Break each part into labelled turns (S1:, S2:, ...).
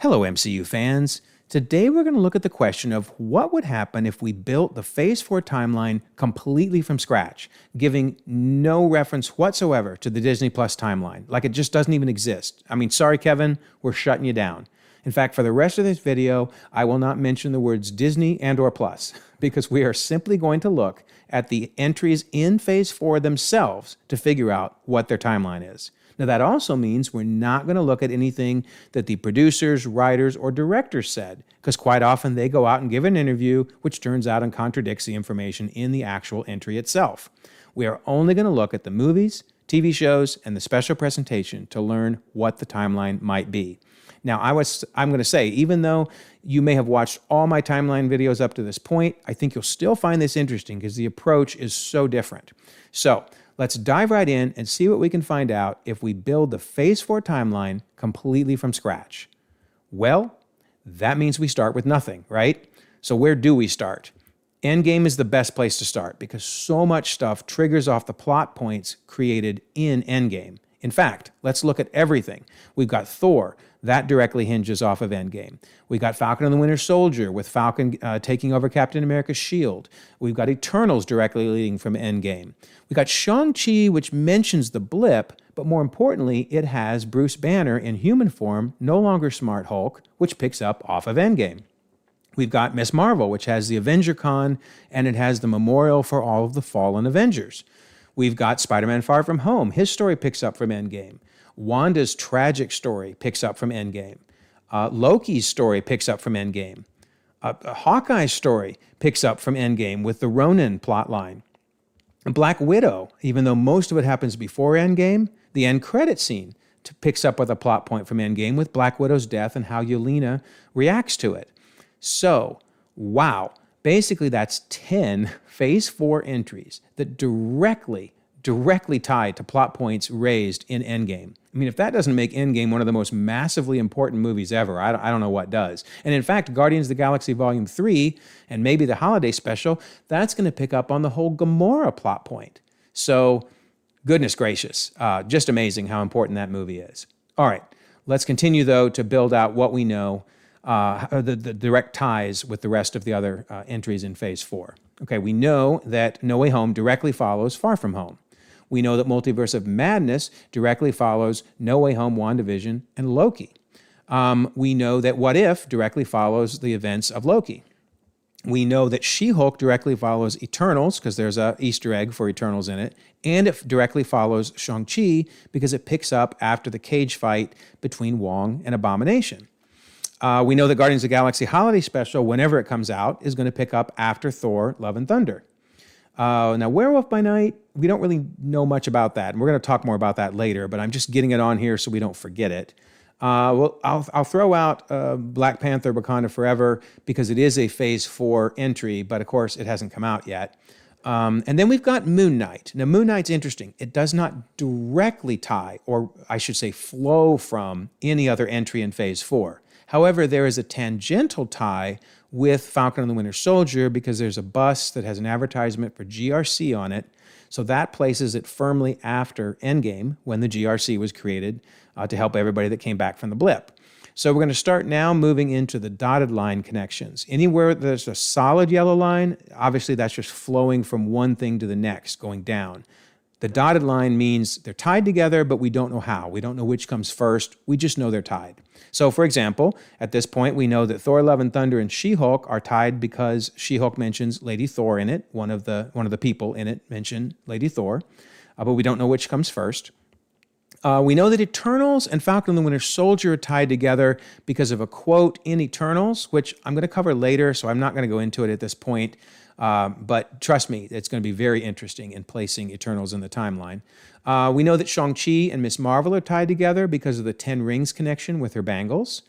S1: Hello, MCU fans. Today we're going to look at the question of what would happen if we built the Phase 4 timeline completely from scratch, giving no reference whatsoever to the Disney Plus timeline, like it just doesn't even exist. I mean, sorry, Kevin, we're shutting you down. In fact, for the rest of this video, I will not mention the words Disney and or Plus, because we are simply going to look at the entries in Phase 4 themselves to figure out what their timeline is. Now, that also means we're not going to look at anything that the producers, writers, or directors said, because quite often they go out and give an interview which turns out and contradicts the information in the actual entry itself. We are only going to look at the movies, TV shows, and the special presentation to learn what the timeline might be. Now, I'm going to say, even though you may have watched all my timeline videos up to this point, I think you'll still find this interesting because the approach is so different. So, let's dive right in and see what we can find out if we build the Phase 4 timeline completely from scratch. Well, that means we start with nothing, right? So where do we start? Endgame is the best place to start because so much stuff triggers off the plot points created in Endgame. In fact, let's look at everything. We've got Thor. That directly hinges off of Endgame. We got Falcon and the Winter Soldier with Falcon taking over Captain America's shield. We've got Eternals directly leading from Endgame. We got Shang Chi, which mentions the blip, but more importantly, it has Bruce Banner in human form, no longer Smart Hulk, which picks up off of Endgame. We've got Ms. Marvel, which has the Avenger Con, and it has the memorial for all of the fallen Avengers. We've got Spider-Man Far From Home. His story picks up from Endgame. Wanda's tragic story picks up from Endgame. Loki's story picks up from Endgame. Hawkeye's story picks up from Endgame with the Ronin plotline. Black Widow, even though most of it happens before Endgame, the end credit scene picks up with a plot point from Endgame with Black Widow's death and how Yelena reacts to it. So, wow. Basically, that's 10 Phase 4 entries that directly tied to plot points raised in Endgame. I mean, if that doesn't make Endgame one of the most massively important movies ever, I don't know what does. And in fact, Guardians of the Galaxy Volume 3, and maybe the holiday special, that's going to pick up on the whole Gamora plot point. So, goodness gracious, just amazing how important that movie is. All right, let's continue, though, to build out what we know, the direct ties with the rest of the other entries in Phase 4. Okay, we know that No Way Home directly follows Far From Home. We know that Multiverse of Madness directly follows No Way Home, WandaVision, and Loki. We know that What If directly follows the events of Loki. We know that She-Hulk directly follows Eternals, because there's an Easter egg for Eternals in it, and it directly follows Shang Chi, because it picks up after the cage fight between Wong and Abomination. We know that Guardians of the Galaxy Holiday Special, whenever it comes out, is going to pick up after Thor, Love and Thunder. Now, Werewolf by Night, we don't really know much about that, and we're going to talk more about that later, but I'm just getting it on here so we don't forget it. Well, I'll throw out Black Panther Wakanda Forever because it is a Phase 4 entry, but of course it hasn't come out yet. And then we've got Moon Knight. Now, Moon Knight's interesting. It does not directly tie, or I should say flow from, any other entry in Phase 4. However, there is a tangential tie with Falcon and the Winter Soldier because there's a bus that has an advertisement for GRC on it. So that places it firmly after Endgame when the GRC was created to help everybody that came back from the blip. So we're going to start now moving into the dotted line connections. Anywhere there's a solid yellow line, obviously that's just flowing from one thing to the next, going down. The dotted line means they're tied together, but we don't know how. We don't know which comes first. We just know they're tied. So, for example, at this point, we know that Thor, Love and Thunder and She-Hulk are tied because She-Hulk mentions Lady Thor in it. One of the people in it mention Lady Thor, but we don't know which comes first. We know that Eternals and Falcon and the Winter Soldier are tied together because of a quote in Eternals, which I'm going to cover later, so I'm not going to go into it at this point. But trust me, it's going to be very interesting in placing Eternals in the timeline. We know that Shang-Chi and Ms. Marvel are tied together because of the 10 Rings connection with her bangles.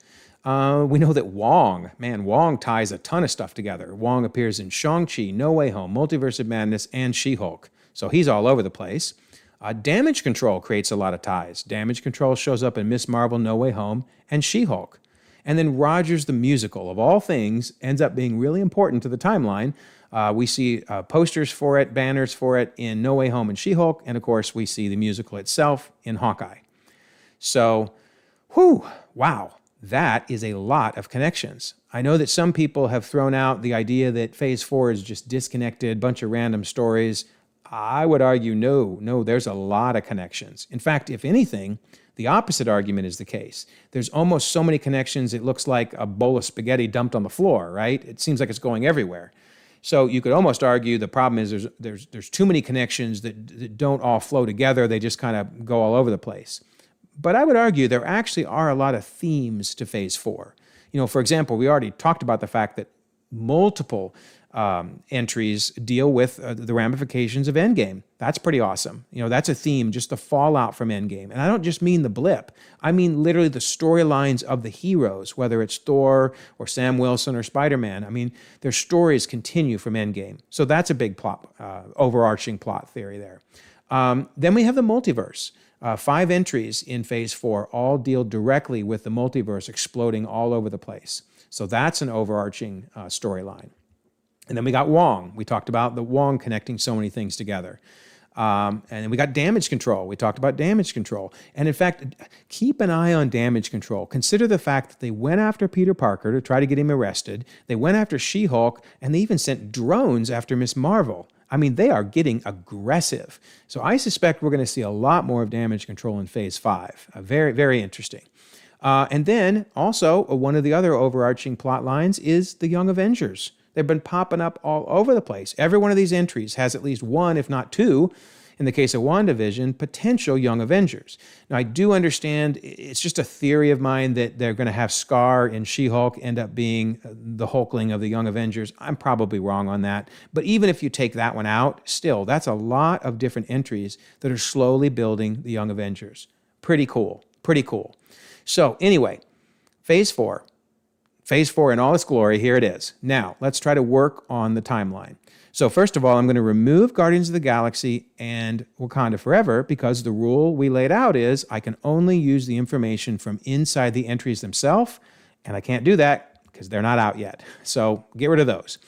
S1: We know that Wong ties a ton of stuff together. Wong appears in Shang-Chi, No Way Home, Multiverse of Madness, and She-Hulk. So he's all over the place. Damage Control creates a lot of ties. Damage Control shows up in Ms. Marvel, No Way Home, and She-Hulk. And then Rogers the Musical, of all things, ends up being really important to the timeline. We see posters for it, banners for it in No Way Home and She-Hulk, and of course we see the musical itself in Hawkeye. So, wow, That is a lot of connections. I know that some people have thrown out the idea that Phase 4 is just disconnected, bunch of random stories. I would argue no, there's a lot of connections. In fact, if anything, the opposite argument is the case. There's almost so many connections, it looks like a bowl of spaghetti dumped on the floor, right? It seems like it's going everywhere. So you could almost argue the problem is there's too many connections that don't all flow together. They just kind of go all over the place. But I would argue there actually are a lot of themes to Phase 4. For example, we already talked about the fact that multiple entries deal with the ramifications of Endgame. That's pretty awesome. That's a theme, just the fallout from Endgame. And I don't just mean the blip. I mean literally the storylines of the heroes, whether it's Thor or Sam Wilson or Spider-Man. I mean, their stories continue from Endgame. So that's a big plot, overarching plot theory there. Then we have the multiverse. 5 entries in Phase 4 all deal directly with the multiverse exploding all over the place. So that's an overarching storyline. And then we got Wong. We talked about the Wong connecting so many things together. And then we got damage control. We talked about damage control. And in fact, keep an eye on damage control. Consider the fact that they went after Peter Parker to try to get him arrested. They went after She-Hulk, and they even sent drones after Ms. Marvel. I mean, they are getting aggressive. So I suspect we're going to see a lot more of damage control in Phase 5. Very, very interesting. And then also, one of the other overarching plot lines is the Young Avengers. They've been popping up all over the place. Every one of these entries has at least one, if not two, in the case of WandaVision, potential Young Avengers. Now, I do understand it's just a theory of mine that they're going to have Scar and She-Hulk end up being the Hulkling of the Young Avengers. I'm probably wrong on that. But even if you take that one out, still, that's a lot of different entries that are slowly building the Young Avengers. Pretty cool. Pretty cool. So anyway, Phase 4. Phase 4 in all its glory, here it is. Now, let's try to work on the timeline. So first of all, I'm going to remove Guardians of the Galaxy and Wakanda Forever because the rule we laid out is I can only use the information from inside the entries themselves, and I can't do that because they're not out yet. So get rid of those.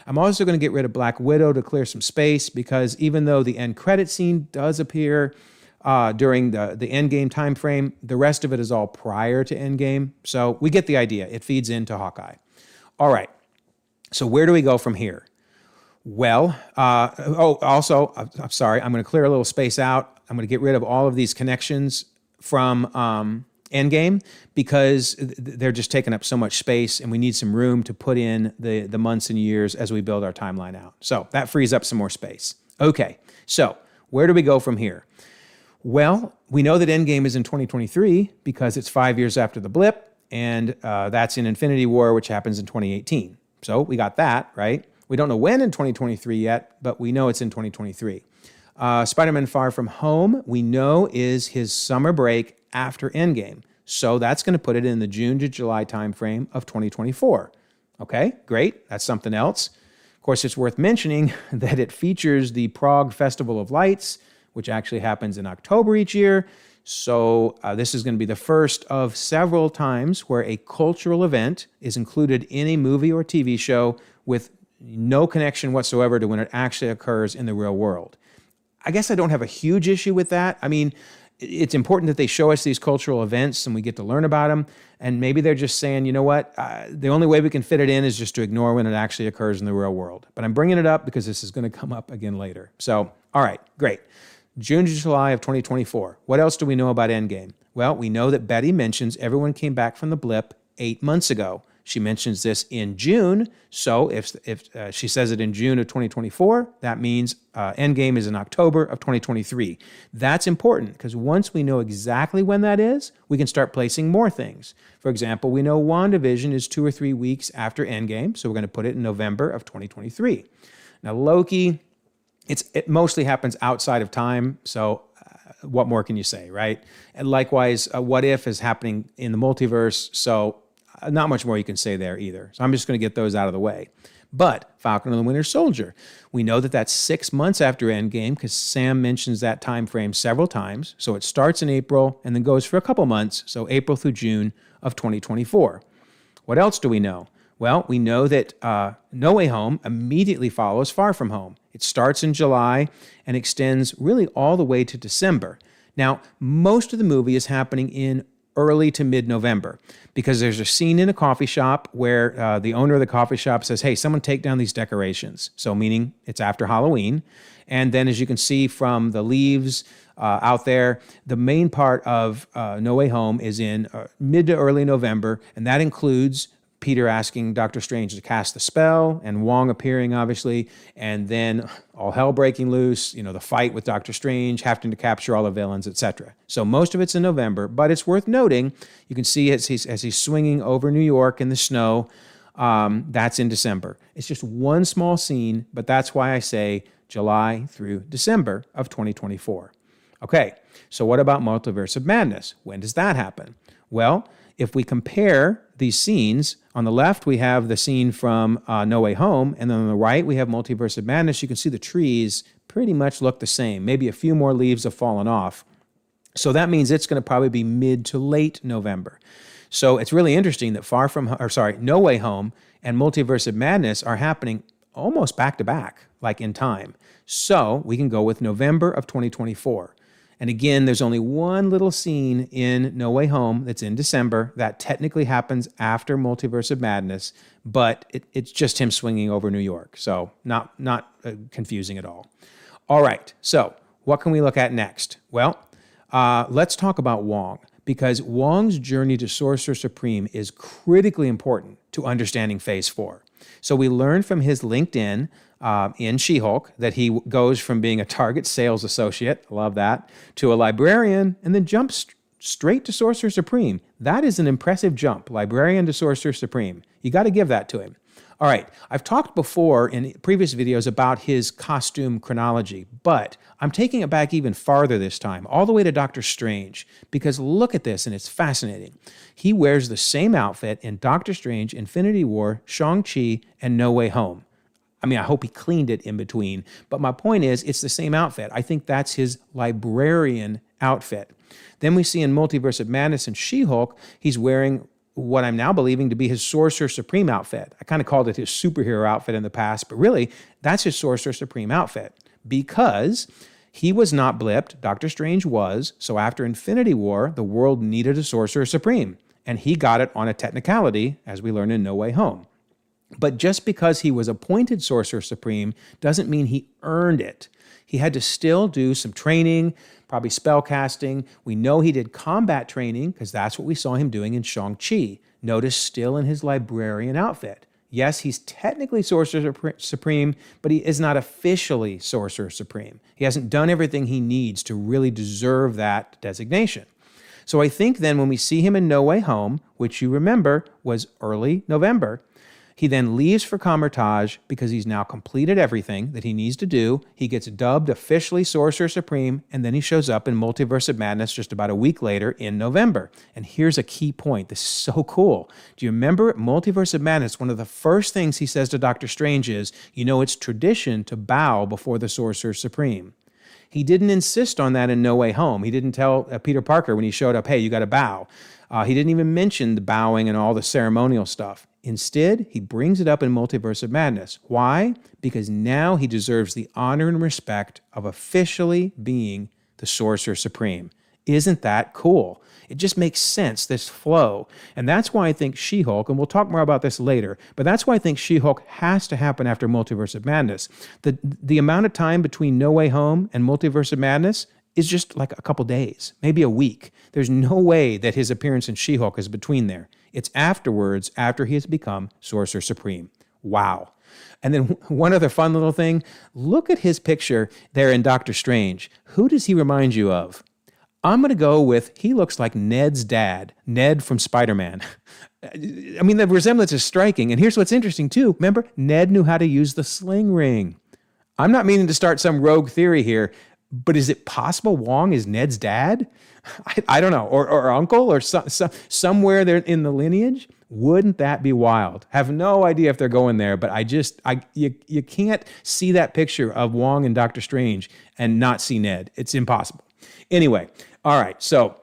S1: I'm also going to get rid of Black Widow to clear some space because even though the end credit scene does appear during the Endgame time frame, the rest of it is all prior to Endgame. So we get the idea. It feeds into Hawkeye. All right. So where do we go from here? Well, also, I'm sorry, I'm going to clear a little space out. I'm going to get rid of all of these connections from Endgame because they're just taking up so much space and we need some room to put in the months and years as we build our timeline out. So that frees up some more space. Okay, so where do we go from here? Well, we know that Endgame is in 2023 because it's 5 years after the blip, and that's in Infinity War, which happens in 2018. So we got that, right? We don't know when in 2023 yet, but we know it's in 2023. Spider-Man Far From Home, we know is his summer break after Endgame. So that's going to put it in the June to July timeframe of 2024. Okay, great. That's something else. Of course, it's worth mentioning that it features the Prague Festival of Lights, which actually happens in October each year. So this is going to be the first of several times where a cultural event is included in a movie or TV show with no connection whatsoever to when it actually occurs in the real world. I guess I don't have a huge issue with that. I mean, it's important that they show us these cultural events and we get to learn about them. And maybe they're just saying, you know what, the only way we can fit it in is just to ignore when it actually occurs in the real world. But I'm bringing it up because this is going to come up again later. So, all right, great. June to July of 2024. What else do we know about Endgame? Well, we know that Betty mentions everyone came back from the blip 8 months ago. She mentions this in June. So if she says it in June of 2024, that means Endgame is in October of 2023. That's important because once we know exactly when that is, we can start placing more things. For example, we know WandaVision is 2 or 3 weeks after Endgame, so we're going to put it in November of 2023. Now, Loki, it mostly happens outside of time, so what more can you say, right? And likewise, What If is happening in the multiverse, so not much more you can say there either. So I'm just going to get those out of the way. But Falcon and the Winter Soldier, we know that that's 6 months after Endgame because Sam mentions that time frame several times. So it starts in April and then goes for a couple months, so April through June of 2024. What else do we know? Well, we know that No Way Home immediately follows Far From Home. It starts in July and extends really all the way to December. Now, most of the movie is happening in early to mid-November, because there's a scene in a coffee shop where the owner of the coffee shop says, hey, someone take down these decorations. So meaning it's after Halloween. And then as you can see from the leaves out there, the main part of No Way Home is in mid to early November, and that includes Peter asking Doctor Strange to cast the spell, and Wong appearing, obviously, and then all hell breaking loose, the fight with Doctor Strange, having to capture all the villains, etc. So most of it's in November, but it's worth noting, you can see as he's swinging over New York in the snow, that's in December. It's just one small scene, but that's why I say July through December of 2024. Okay, so what about Multiverse of Madness? When does that happen? Well, if we compare these scenes, on the left we have the scene from No Way Home, and then on the right we have Multiverse of Madness. You can see the trees pretty much look the same. Maybe a few more leaves have fallen off. So that means it's going to probably be mid to late November. So it's really interesting that No Way Home and Multiverse of Madness are happening almost back to back, like in time. So we can go with November of 2024. And again, there's only one little scene in No Way Home that's in December that technically happens after Multiverse of Madness, but it's just him swinging over New York. So not confusing at all. All right, so what can we look at next? Well, let's talk about Wong, because Wong's journey to Sorcerer Supreme is critically important to understanding Phase 4. So we learned from his LinkedIn in She-Hulk that he goes from being a Target sales associate, love that, to a librarian, and then jumps straight to Sorcerer Supreme. That is an impressive jump, librarian to Sorcerer Supreme. You got to give that to him. All right, I've talked before in previous videos about his costume chronology, but I'm taking it back even farther this time, all the way to Doctor Strange, because look at this, and it's fascinating. He wears the same outfit in Doctor Strange, Infinity War, Shang Chi, and No Way Home. I mean, I hope he cleaned it in between, but my point is, it's the same outfit. I think that's his librarian outfit. Then we see in Multiverse of Madness and She-Hulk, he's wearing what I'm now believing to be his Sorcerer Supreme outfit. I kind of called it his superhero outfit in the past, but really, that's his Sorcerer Supreme outfit, because he was not blipped, Doctor Strange was, so after Infinity War, the world needed a Sorcerer Supreme, and he got it on a technicality, as we learned in No Way Home. But just because he was appointed Sorcerer Supreme doesn't mean he earned it. He had to still do some training, probably spell casting. We know he did combat training because that's what we saw him doing in Shang Chi. Notice still in his librarian outfit. Yes, he's technically Sorcerer Supreme, but he is not officially Sorcerer Supreme. He hasn't done everything he needs to really deserve that designation. So I think then when we see him in No Way Home, which you remember was early November, he then leaves for Kamar-Taj because he's now completed everything that he needs to do. He gets dubbed officially Sorcerer Supreme, and then he shows up in Multiverse of Madness just about a week later in November. And here's a key point. This is so cool. Do you remember Multiverse of Madness? One of the first things he says to Doctor Strange is, it's tradition to bow before the Sorcerer Supreme. He didn't insist on that in No Way Home. He didn't tell Peter Parker when he showed up, hey, you got to bow. He didn't even mention the bowing and all the ceremonial stuff. Instead, he brings it up in Multiverse of Madness. Why? Because now he deserves the honor and respect of officially being the Sorcerer Supreme. Isn't that cool? It just makes sense, this flow. And that's why I think She-Hulk, and we'll talk more about this later, but that's why I think She-Hulk has to happen after Multiverse of Madness. The amount of time between No Way Home and Multiverse of Madness is just like a couple days, maybe a week. There's no way that his appearance in She-Hulk is between there. It's afterwards, after he has become Sorcerer Supreme. Wow. And then one other fun little thing, look at his picture there in Doctor Strange. Who does he remind you of? I'm going to go with, he looks like Ned's dad, Ned from Spider-Man. I mean, the resemblance is striking. And here's what's interesting too. Remember, Ned knew how to use the sling ring. I'm not meaning to start some rogue theory here, but is it possible Wong is Ned's dad? I don't know, or uncle, or somewhere there in the lineage? Wouldn't that be wild? Have no idea if they're going there, but you can't see that picture of Wong and Doctor Strange and not see Ned. It's impossible. Anyway, all right, so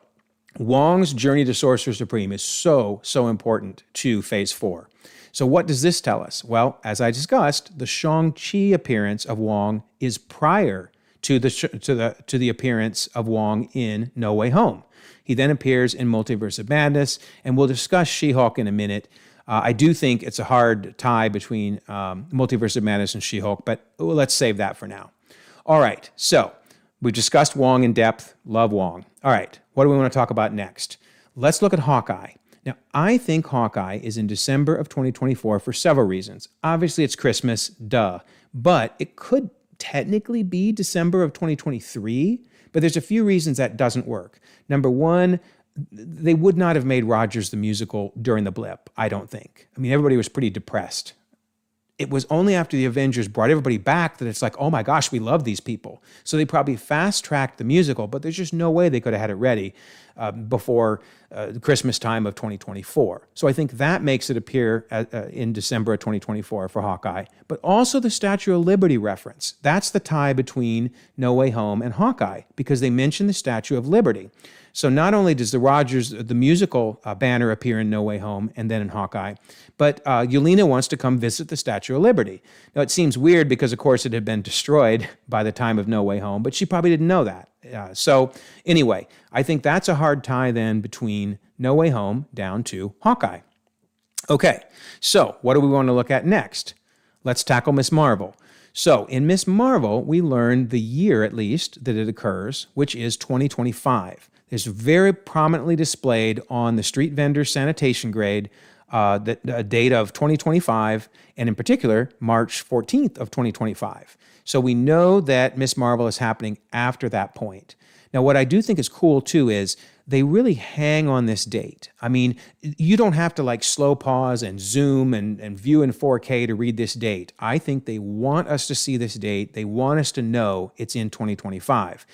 S1: Wong's journey to Sorcerer Supreme is so important to Phase 4. So what does this tell us? Well, as I discussed, the Shang Chi appearance of Wong is prior to the appearance of Wong in No Way Home. He then appears in Multiverse of Madness, and we'll discuss She-Hulk in a minute. I do think it's a hard tie between Multiverse of Madness and She-Hulk, but let's save that for now. All right, so we've discussed Wong in depth. Love Wong. All right, what do we want to talk about next? Let's look at Hawkeye. Now, I think Hawkeye is in December of 2024 for several reasons. Obviously, it's Christmas, duh. But it could technically be December of 2023, but there's a few reasons that doesn't work. Number one, they would not have made Rogers the musical during the blip, I don't think. I mean, everybody was pretty depressed. It was only after the Avengers brought everybody back that it's like, oh my gosh, we love these people. So they probably fast-tracked the musical, but there's just no way they could have had it ready before Christmas time of 2024. So I think that makes it appear in December of 2024 for Hawkeye. But also the Statue of Liberty reference. That's the tie between No Way Home and Hawkeye, because they mention the Statue of Liberty. So not only does the musical banner appear in No Way Home and then in Hawkeye, but Yelena wants to come visit the Statue of Liberty. Now, it seems weird because, of course, it had been destroyed by the time of No Way Home, but she probably didn't know that. So anyway, I think that's a hard tie then between No Way Home down to Hawkeye. Okay, so what do we want to look at next? Let's tackle Ms. Marvel. So in Ms. Marvel, we learn the year, at least, that it occurs, which is 2025. It's very prominently displayed on the street vendor sanitation grade, the date of 2025, and in particular, March 14th of 2025. So we know that Ms. Marvel is happening after that point. Now, what I do think is cool, too, is they really hang on this date. I mean, you don't have to like slow pause and zoom and view in 4K to read this date. I think they want us to see this date. They want us to know it's in 2025.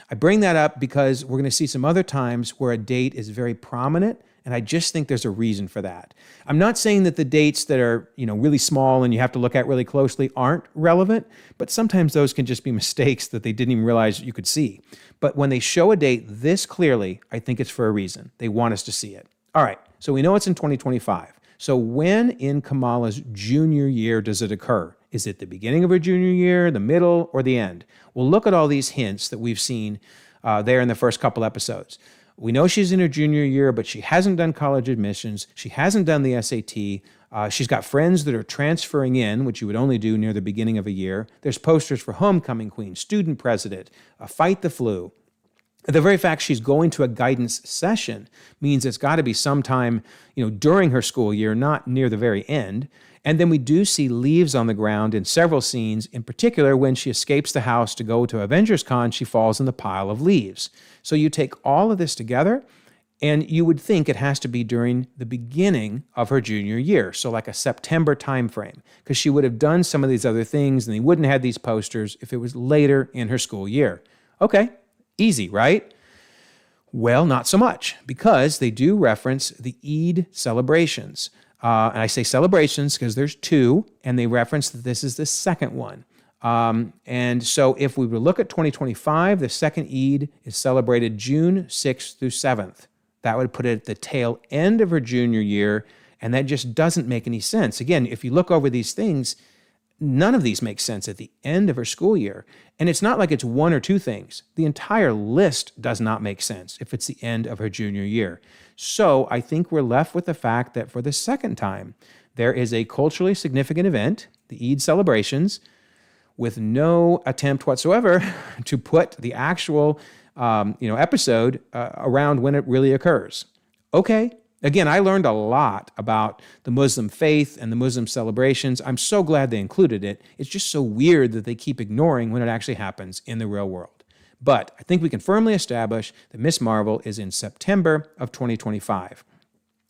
S1: I bring that up because we're going to see some other times where a date is very prominent, and I just think there's a reason for that. I'm not saying that the dates that are, really small and you have to look at really closely aren't relevant, but sometimes those can just be mistakes that they didn't even realize you could see. But when they show a date this clearly, I think it's for a reason. They want us to see it. All right, so we know it's in 2025. So when in Kamala's junior year does it occur? Is it the beginning of her junior year, the middle, or the end? Well, look at all these hints that we've seen there in the first couple episodes. We know she's in her junior year, but she hasn't done college admissions. She hasn't done the SAT. She's got friends that are transferring in, which you would only do near the beginning of a year. There's posters for Homecoming Queen, Student President, Fight the Flu. The very fact she's going to a guidance session means it's got to be sometime, during her school year, not near the very end. And then we do see leaves on the ground in several scenes. In particular, when she escapes the house to go to Avengers Con, she falls in the pile of leaves. So you take all of this together, and you would think it has to be during the beginning of her junior year, so like a September timeframe, because she would have done some of these other things, and they wouldn't have had these posters if it was later in her school year. Okay, easy, right? Well, not so much, because they do reference the Eid celebrations. And I say celebrations because there's two, and they reference that this is the second one. And so if we would look at 2025, the second Eid is celebrated June 6th through 7th. That would put it at the tail end of her junior year, and that just doesn't make any sense. Again, if you look over these things, none of these make sense at the end of her school year. And it's not like it's one or two things. The entire list does not make sense if it's the end of her junior year. So I think we're left with the fact that for the second time, there is a culturally significant event, the Eid celebrations, with no attempt whatsoever to put the actual episode around when it really occurs. Okay. Again, I learned a lot about the Muslim faith and the Muslim celebrations. I'm so glad they included it. It's just so weird that they keep ignoring when it actually happens in the real world. But I think we can firmly establish that Ms. Marvel is in September of 2025.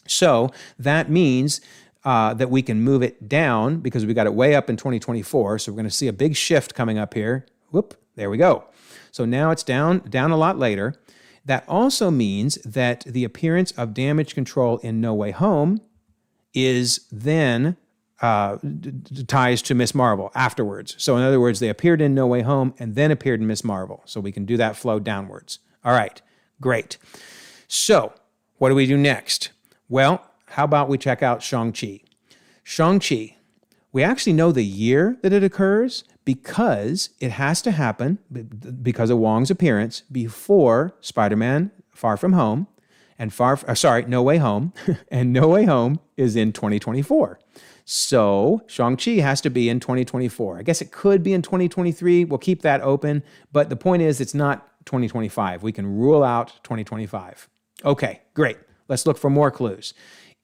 S1: So that means that we can move it down because we got it way up in 2024. So we're going to see a big shift coming up here. Whoop, there we go. So now it's down a lot later. That also means that the appearance of damage control in No Way Home is then ties to Ms. Marvel afterwards. So in other words, they appeared in No Way Home and then appeared in Ms. Marvel. So we can do that flow downwards. All right, great. So what do we do next? Well, how about we check out Shang Chi? Shang Chi. We actually know the year that it occurs, because it has to happen because of Wong's appearance before Spider-Man Far From Home and No Way Home, and No Way Home is in 2024. So Shang-Chi has to be in 2024. I guess it could be in 2023. We'll keep that open, but the point is it's not 2025. We can rule out 2025. Okay, great. Let's look for more clues.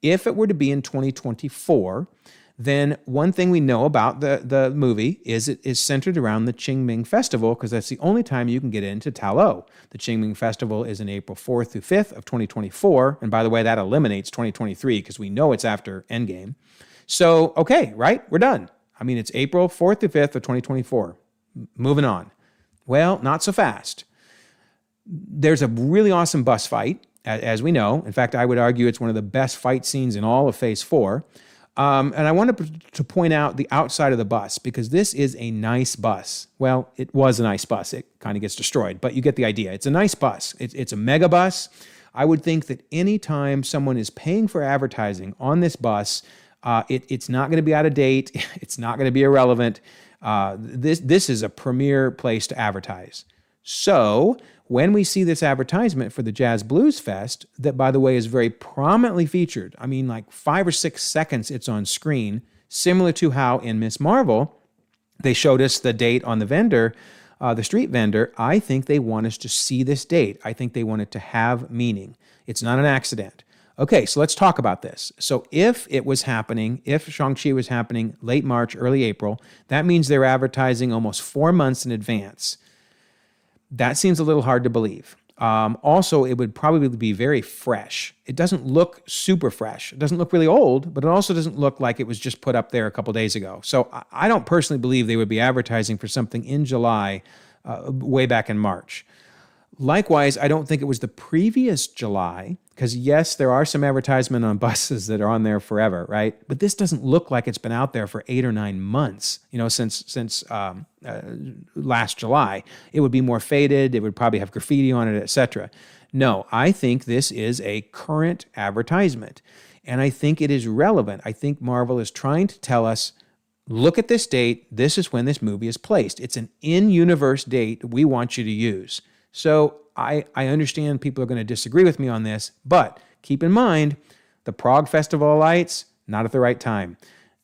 S1: If it were to be in 2024, then one thing we know about the movie is it is centered around the Qingming Festival, because that's the only time you can get into Ta Lo. The Qingming Festival is in April 4th through 5th of 2024. And by the way, that eliminates 2023 because we know it's after Endgame. So, okay, right? We're done. I mean, it's April 4th through 5th of 2024. Moving on. Well, not so fast. There's a really awesome bus fight, as we know. In fact, I would argue it's one of the best fight scenes in all of Phase 4. And I wanted to point out the outside of the bus because this is a nice bus. Well, it was a nice bus. It kind of gets destroyed, but you get the idea. It's a nice bus. It's a mega bus. I would think that anytime someone is paying for advertising on this bus, it's not going to be out of date. It's not going to be irrelevant. This is a premier place to advertise. So when we see this advertisement for the Jazz Blues Fest, that, by the way, is very prominently featured, I mean, like 5 or 6 seconds it's on screen, similar to how in Ms. Marvel, they showed us the date on the vendor, the street vendor. I think they want us to see this date. I think they want it to have meaning. It's not an accident. Okay, so let's talk about this. So if it was happening, if Shang-Chi was happening late March, early April, that means they're advertising almost 4 months in advance. That seems a little hard to believe. Also, it would probably be very fresh. It doesn't look super fresh. It doesn't look really old, but it also doesn't look like it was just put up there a couple days ago. So I don't personally believe they would be advertising for something in July, way back in March. Likewise, I don't think it was the previous July, because yes, there are some advertisement on buses that are on there forever, right? But this doesn't look like it's been out there for 8 or 9 months, since last July. It would be more faded. It would probably have graffiti on it, etc. No, I think this is a current advertisement, and I think it is relevant. I think Marvel is trying to tell us, look at this date. This is when this movie is placed. It's an in-universe date we want you to use. So I understand people are going to disagree with me on this, but keep in mind, the Prague Festival of Lights, not at the right time.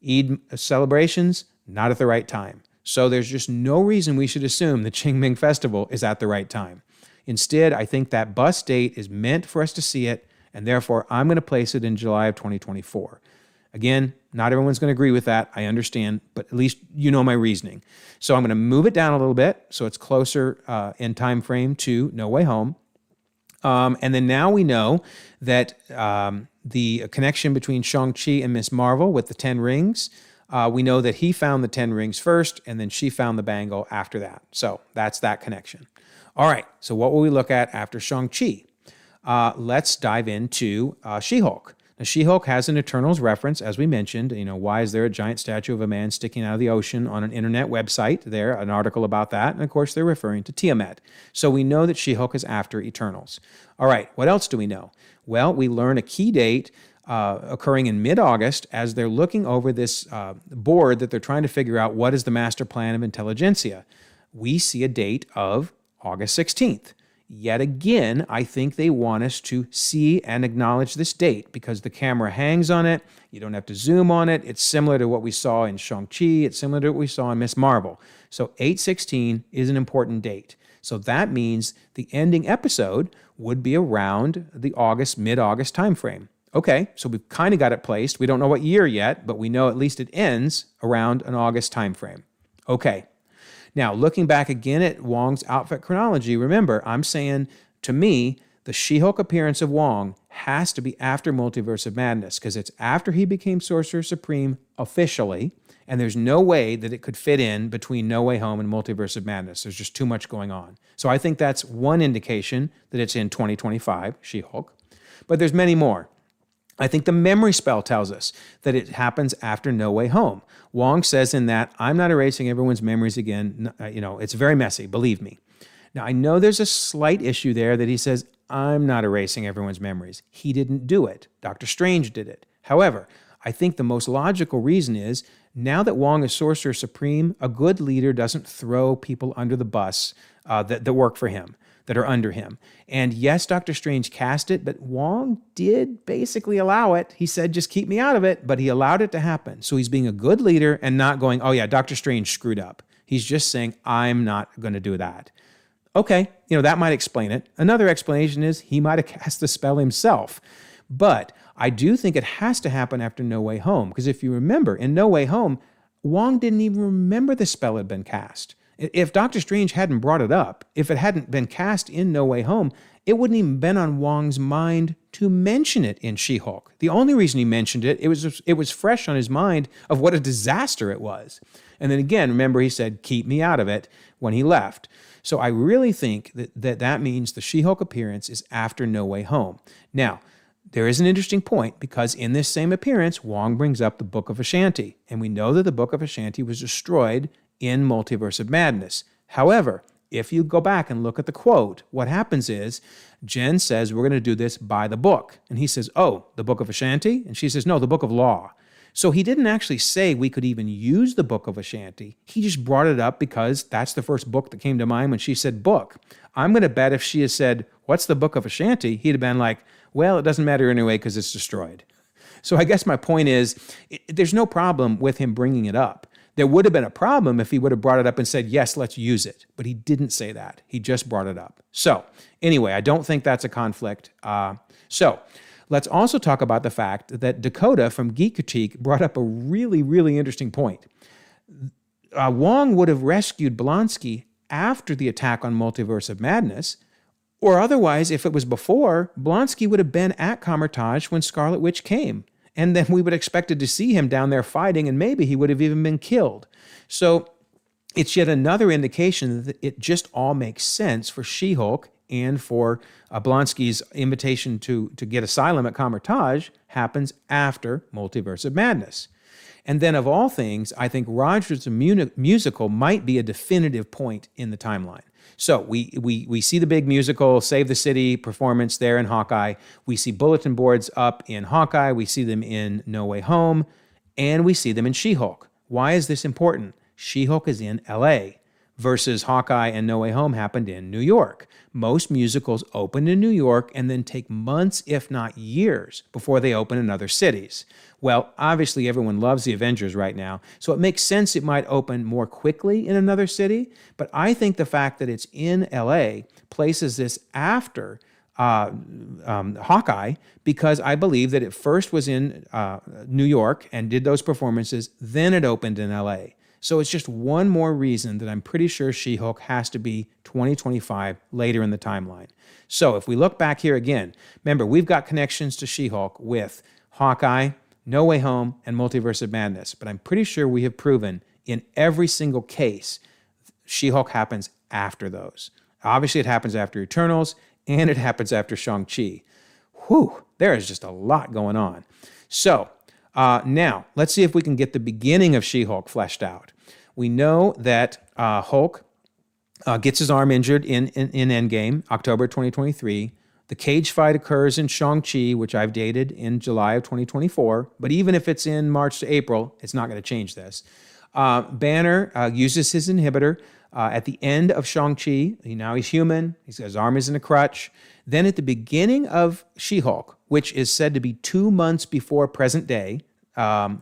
S1: Eid celebrations, not at the right time. So there's just no reason we should assume the Qingming Festival is at the right time. Instead, I think that bus date is meant for us to see it, and therefore I'm going to place it in July of 2024. Again, not everyone's going to agree with that. I understand, but at least you know my reasoning. So I'm going to move it down a little bit so it's closer in time frame to No Way Home. And then now we know that the connection between Shang-Chi and Ms. Marvel with the 10 rings, we know that he found the 10 rings first, and then she found the bangle after that. So that's that connection. All right, so what will we look at after Shang-Chi? Let's dive into She-Hulk. Now, She-Hulk has an Eternals reference, as we mentioned. Why is there a giant statue of a man sticking out of the ocean on an internet website? There, an article about that. And of course, they're referring to Tiamat. So we know that She-Hulk is after Eternals. All right, what else do we know? Well, we learn a key date occurring in mid-August as they're looking over this board that they're trying to figure out what is the master plan of intelligentsia. We see a date of August 16th. Yet again, I think they want us to see and acknowledge this date because the camera hangs on it. You don't have to zoom on it. It's similar to what we saw in Shang-Chi. It's similar to what we saw in Ms. Marvel. So 8/16 is an important date. So that means the ending episode would be around the mid-August timeframe. Okay, so we've kind of got it placed. We don't know what year yet, but we know at least it ends around an August timeframe. Okay. Now, looking back again at Wong's outfit chronology, remember, I'm saying, to me, the She-Hulk appearance of Wong has to be after Multiverse of Madness because it's after he became Sorcerer Supreme officially, and there's no way that it could fit in between No Way Home and Multiverse of Madness. There's just too much going on. So I think that's one indication that it's in 2025, She-Hulk. But there's many more. I think the memory spell tells us that it happens after No Way Home. Wong says in that, I'm not erasing everyone's memories again. It's very messy, believe me. Now, I know there's a slight issue there that he says, I'm not erasing everyone's memories. He didn't do it. Doctor Strange did it. However, I think the most logical reason is Now that Wong is Sorcerer Supreme, a good leader doesn't throw people under the bus that work for him, that are under him. And yes, Doctor Strange cast it, but Wong did basically allow it. He said, just keep me out of it, but he allowed it to happen. So he's being a good leader and not going, oh yeah, Doctor Strange screwed up. He's just saying, I'm not going to do that. Okay, that might explain it. Another explanation is he might have cast the spell himself. But I do think it has to happen after No Way Home, because if you remember, in No Way Home, Wong didn't even remember the spell had been cast. If Doctor Strange hadn't brought it up, if it hadn't been cast in No Way Home, it wouldn't even been on Wong's mind to mention it in She-Hulk. The only reason he mentioned it was fresh on his mind of what a disaster it was. And then again, remember he said, keep me out of it when he left. So I really think that means the She-Hulk appearance is after No Way Home. Now, there is an interesting point because in this same appearance, Wong brings up the Book of Ashanti. And we know that the Book of Ashanti was destroyed in Multiverse of Madness. However, if you go back and look at the quote, what happens is Jen says, we're going to do this by the book. And he says, oh, the Book of Ashanti? And she says, no, the Book of Law. So he didn't actually say we could even use the Book of Ashanti. He just brought it up because that's the first book that came to mind when she said book. I'm going to bet if she had said, what's the Book of Ashanti? He'd have been like, well, it doesn't matter anyway because it's destroyed. So I guess my point is, there's no problem with him bringing it up. There would have been a problem if he would have brought it up and said, yes, let's use it. But he didn't say that. He just brought it up. So anyway, I don't think that's a conflict. So let's also talk about the fact that Dakota from Geek Critique brought up a really, really interesting point. Wong would have rescued Blonsky after the attack on Multiverse of Madness, or otherwise, if it was before, Blonsky would have been at Kamar-Taj when Scarlet Witch came. And then we would have expected to see him down there fighting, and maybe he would have even been killed. So it's yet another indication that it just all makes sense for She-Hulk and for Blonsky's invitation to get asylum at Kamar-Taj happens after Multiverse of Madness. And then of all things, I think Rogers' musical might be a definitive point in the timeline. So we see the big musical Save the City performance there in Hawkeye. We see bulletin boards up in Hawkeye. We see them in No Way Home. And we see them in She-Hulk. Why is this important? She-Hulk is in L.A. versus Hawkeye and No Way Home happened in New York. Most musicals open in New York and then take months, if not years, before they open in other cities. Well, obviously everyone loves the Avengers right now, so it makes sense it might open more quickly in another city, but I think the fact that it's in LA places this after Hawkeye, because I believe that it first was in New York and did those performances, then it opened in LA. So it's just one more reason that I'm pretty sure She-Hulk has to be 2025 later in the timeline. So if we look back here again, remember, we've got connections to She-Hulk with Hawkeye, No Way Home, and Multiverse of Madness. But I'm pretty sure we have proven in every single case, She-Hulk happens after those. Obviously, it happens after Eternals, and it happens after Shang Chi. Whew, there is just a lot going on. So now, let's see if we can get the beginning of She-Hulk fleshed out. We know that Hulk gets his arm injured in Endgame, October 2023. The cage fight occurs in Shang Chi, which I've dated in July of 2024. But even if it's in March to April, it's not going to change this. Banner uses his inhibitor at the end of Shang Chi. Now he's human. His arm is in a crutch. Then at the beginning of She-Hulk, which is said to be 2 months before present day,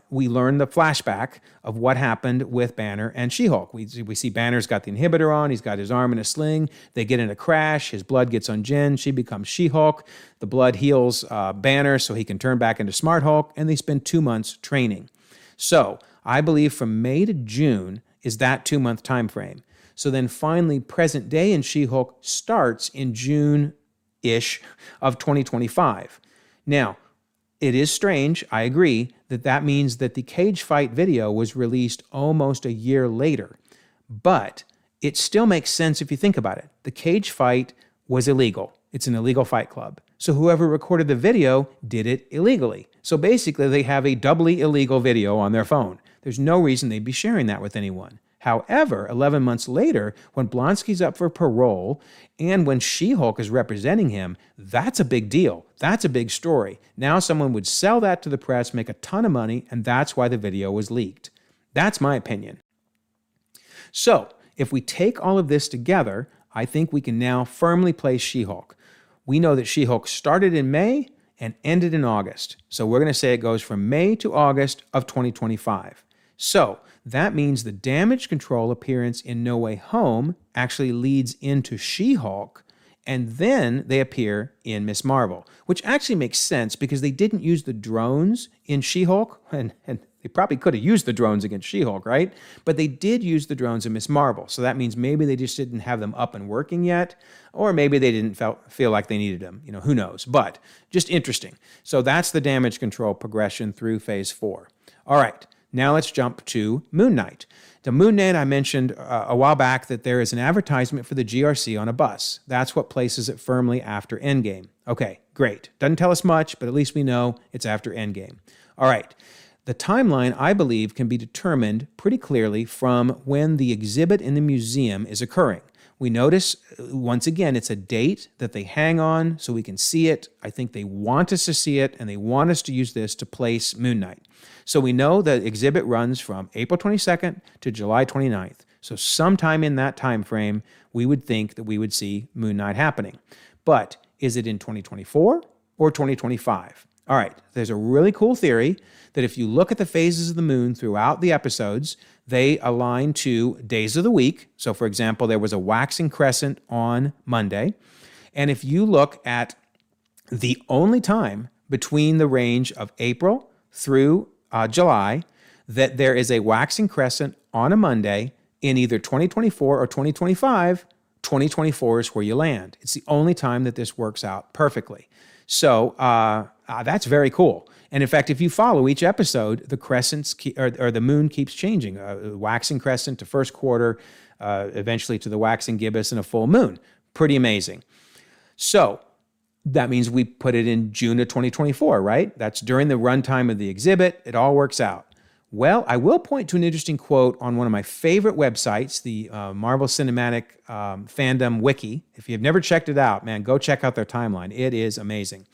S1: we learn the flashback of what happened with Banner and She-Hulk. We see Banner's got the inhibitor on. He's got his arm in a sling. They get in a crash. His blood gets on Jen. She becomes She-Hulk. The blood heals Banner so he can turn back into Smart Hulk, and they spend 2 months training. So I believe from May to June is that 2-month time frame. So then finally present day in She-Hulk starts in June-ish of 2025. Now, it is strange, I agree, that means that the cage fight video was released almost a year later. But it still makes sense if you think about it. The cage fight was illegal. It's an illegal fight club. So whoever recorded the video did it illegally. So basically they have a doubly illegal video on their phone. There's no reason they'd be sharing that with anyone. However, 11 months later, when Blonsky's up for parole and when She-Hulk is representing him, that's a big deal. That's a big story. Now someone would sell that to the press, make a ton of money, and that's why the video was leaked. That's my opinion. So, if we take all of this together, I think we can now firmly place She-Hulk. We know that She-Hulk started in May and ended in August. So we're going to say it goes from May to August of 2025. So that means the damage control appearance in No Way Home actually leads into She-Hulk, and then they appear in Ms. Marvel, which actually makes sense because they didn't use the drones in She-Hulk, and they probably could have used the drones against She-Hulk, right? But they did use the drones in Ms. Marvel, so that means maybe they just didn't have them up and working yet, or maybe they didn't feel like they needed them. Who knows? But just interesting. So that's the damage control progression through Phase 4. All right, now let's jump to Moon Knight. The Moon Knight, I mentioned a while back that there is an advertisement for the GRC on a bus. That's what places it firmly after Endgame. Okay, great. Doesn't tell us much, but at least we know it's after Endgame. All right. The timeline, I believe, can be determined pretty clearly from when the exhibit in the museum is occurring. We notice, once again, it's a date that they hang on so we can see it. I think they want us to see it, and they want us to use this to place Moon Knight. So we know the exhibit runs from April 22nd to July 29th. So sometime in that time frame, we would think that we would see Moon Knight happening. But is it in 2024 or 2025? All right, there's a really cool theory that if you look at the phases of the moon throughout the episodes, they align to days of the week. So, for example, there was a waxing crescent on Monday. And if you look at the only time between the range of April through July that there is a waxing crescent on a Monday in either 2024 or 2025, 2024 is where you land. It's the only time that this works out perfectly. So that's very cool. And in fact, if you follow each episode, the crescents or the moon keeps changing. Waxing crescent to first quarter, eventually to the waxing gibbous and a full moon. Pretty amazing. So that means we put it in June of 2024, right? That's during the runtime of the exhibit. It all works out. Well, I will point to an interesting quote on one of my favorite websites, the Marvel Cinematic Fandom Wiki. If you've never checked it out, man, go check out their timeline. It is amazing.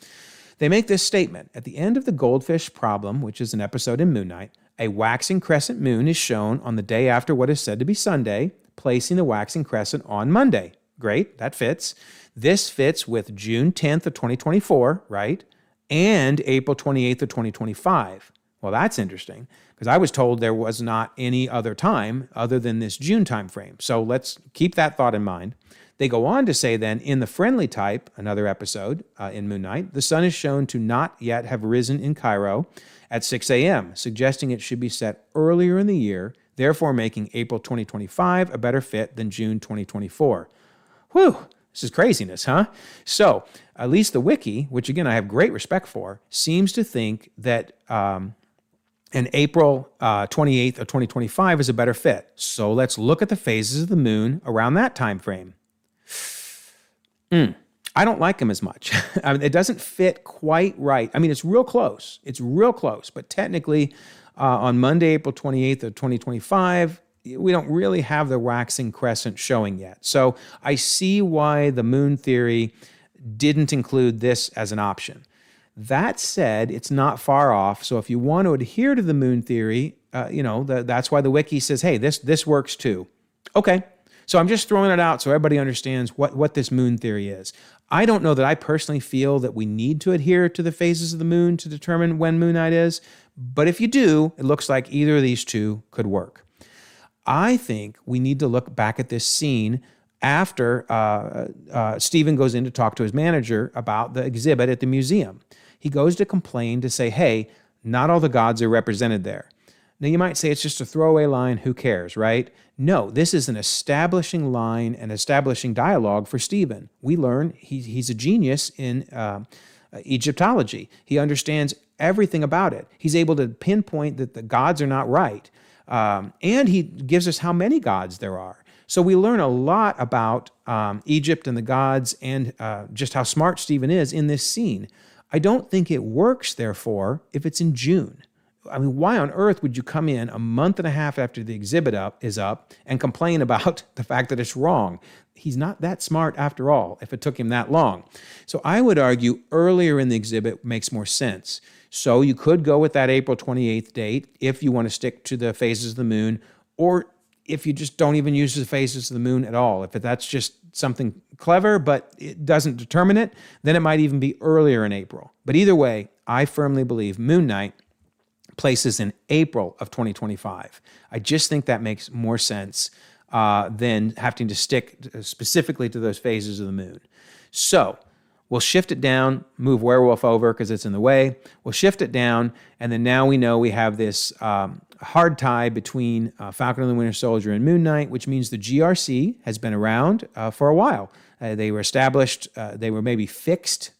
S1: They make this statement. At the end of the Goldfish Problem, which is an episode in Moon Knight, a waxing crescent moon is shown on the day after what is said to be Sunday, placing the waxing crescent on Monday. Great, that fits. This fits with June 10th of 2024, right? And April 28th of 2025. Well, that's interesting because I was told there was not any other time other than this June time frame. So let's keep that thought in mind. They go on to say then, in the Friendly Type, another episode in Moon Knight, the sun is shown to not yet have risen in Cairo at 6 a.m., suggesting it should be set earlier in the year, therefore making April 2025 a better fit than June 2024. Whew, this is craziness, huh? So at least the wiki, which again I have great respect for, seems to think that an April 28th of 2025 is a better fit. So let's look at the phases of the moon around that time frame. I don't like them as much. I mean, it doesn't fit quite right. I mean, it's real close. It's real close. But technically, on Monday, April 28th of 2025, we don't really have the waxing crescent showing yet. So I see why the moon theory didn't include this as an option. That said, it's not far off. So if you want to adhere to the moon theory, that's why the wiki says, hey, this works too. Okay. So I'm just throwing it out so everybody understands what this moon theory is. I don't know that I personally feel that we need to adhere to the phases of the moon to determine when Moon Knight is, but if you do, it looks like either of these two could work. I think we need to look back at this scene after Stephen goes in to talk to his manager about the exhibit at the museum. He goes to complain to say, hey, not all the gods are represented there. Now, you might say it's just a throwaway line. Who cares, right? No, this is an establishing line and establishing dialogue for Stephen. We learn he's a genius in Egyptology. He understands everything about it. He's able to pinpoint that the gods are not right. And he gives us how many gods there are. So we learn a lot about Egypt and the gods and just how smart Stephen is in this scene. I don't think it works, therefore, if it's in June. I mean, why on earth would you come in a month and a half after the exhibit is up and complain about the fact that it's wrong? He's not that smart after all, if it took him that long. So I would argue earlier in the exhibit makes more sense. So you could go with that April 28th date if you want to stick to the phases of the moon, or if you just don't even use the phases of the moon at all. If that's just something clever, but it doesn't determine it, then it might even be earlier in April. But either way, I firmly believe Moon Knight places in April of 2025. I just think that makes more sense than having to stick specifically to those phases of the moon. So we'll shift it down, move Werewolf over because it's in the way. We'll shift it down, and then now we know we have this hard tie between Falcon and the Winter Soldier and Moon Knight, which means the GRC has been around for a while. They were established, they were maybe fixed,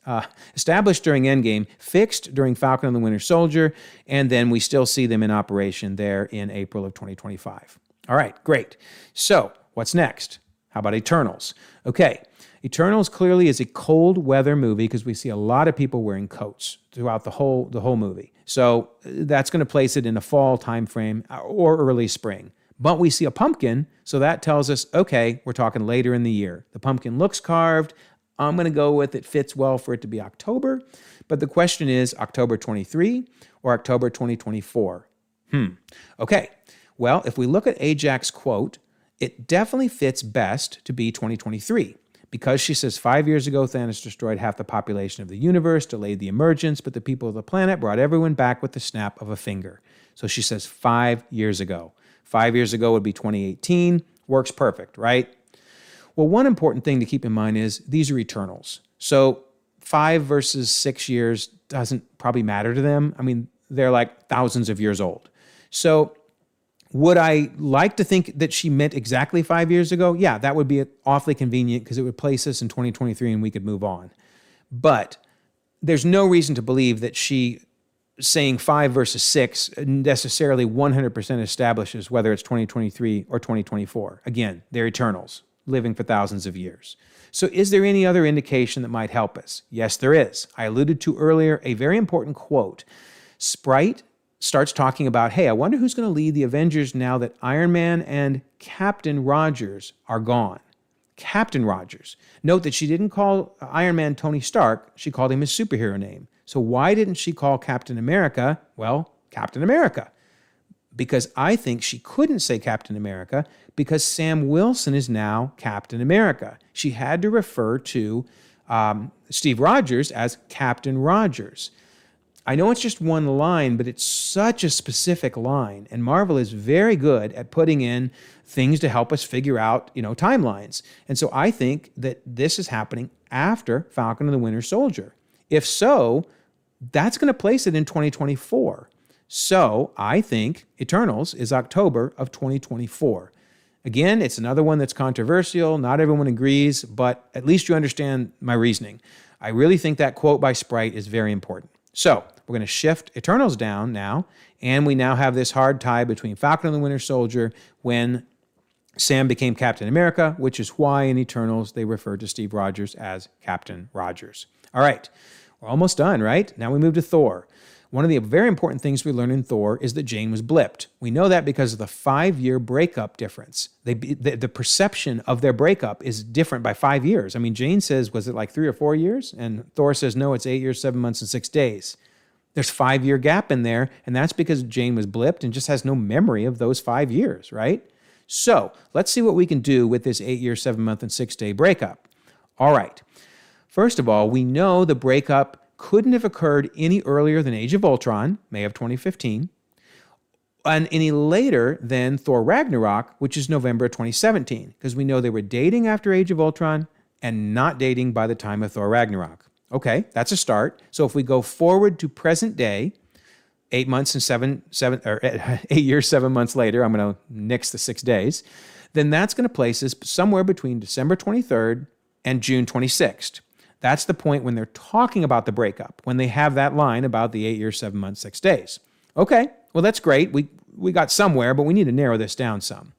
S1: established during Endgame, fixed during Falcon and the Winter Soldier, and then we still see them in operation there in April of 2025. All right, great. So what's next? How about Eternals? Okay, Eternals clearly is a cold weather movie because we see a lot of people wearing coats throughout the whole movie. So that's going to place it in a fall timeframe or early spring. But we see a pumpkin, so that tells us, okay, we're talking later in the year. The pumpkin looks carved. I'm going to go with it fits well for it to be October. But the question is October 23 or October 2024? Okay, well, if we look at Ajax's quote, it definitely fits best to be 2023. Because she says 5 years ago, Thanos destroyed half the population of the universe, delayed the emergence, but the people of the planet brought everyone back with the snap of a finger. So she says 5 years ago. 5 years ago would be 2018. Works perfect, right? Well, one important thing to keep in mind is these are Eternals. So 5 versus 6 years doesn't probably matter to them. I mean, they're like thousands of years old. So would I like to think that she meant exactly 5 years ago? Yeah, that would be awfully convenient because it would place us in 2023 and we could move on. But there's no reason to believe that she saying 5 versus 6 necessarily 100% establishes whether it's 2023 or 2024. Again, they're Eternals, living for thousands of years. So is there any other indication that might help us? Yes, there is. I alluded to earlier a very important quote. Sprite starts talking about, hey, I wonder who's going to lead the Avengers now that Iron Man and Captain Rogers are gone. Captain Rogers. Note that she didn't call Iron Man Tony Stark. She called him his superhero name. So why didn't she call Captain America, well, Captain America? Because I think she couldn't say Captain America because Sam Wilson is now Captain America. She had to refer to Steve Rogers as Captain Rogers. I know it's just one line, but it's such a specific line. And Marvel is very good at putting in things to help us figure out, timelines. And so I think that this is happening after Falcon and the Winter Soldier. If so, that's going to place it in 2024. So I think Eternals is October of 2024. Again, it's another one that's controversial. Not everyone agrees, but at least you understand my reasoning. I really think that quote by Sprite is very important. So we're going to shift Eternals down now, and we now have this hard tie between Falcon and the Winter Soldier when Sam became Captain America, which is why in Eternals they refer to Steve Rogers as Captain Rogers. All right, we're almost done, right? Now we move to Thor. One of the very important things we learn in Thor is that Jane was blipped. We know that because of the 5-year breakup difference. The perception of their breakup is different by 5 years. I mean, Jane says, was it like 3 or 4 years? And Thor says, no, it's 8 years, 7 months, and 6 days. There's 5-year gap in there, and that's because Jane was blipped and just has no memory of those 5 years, right? So let's see what we can do with this 8-year, 7-month, and 6-day breakup. All right. First of all, we know the breakup couldn't have occurred any earlier than Age of Ultron, May of 2015, and any later than Thor Ragnarok, which is November of 2017, because we know they were dating after Age of Ultron and not dating by the time of Thor Ragnarok. Okay, that's a start. So if we go forward to present day, 8 months and 8 years, 7 months later, I'm going to nix the 6 days, then that's going to place us somewhere between December 23rd and June 26th. That's the point when they're talking about the breakup, when they have that line about the 8 years, 7 months, 6 days. Okay, well, that's great. We got somewhere, but we need to narrow this down some.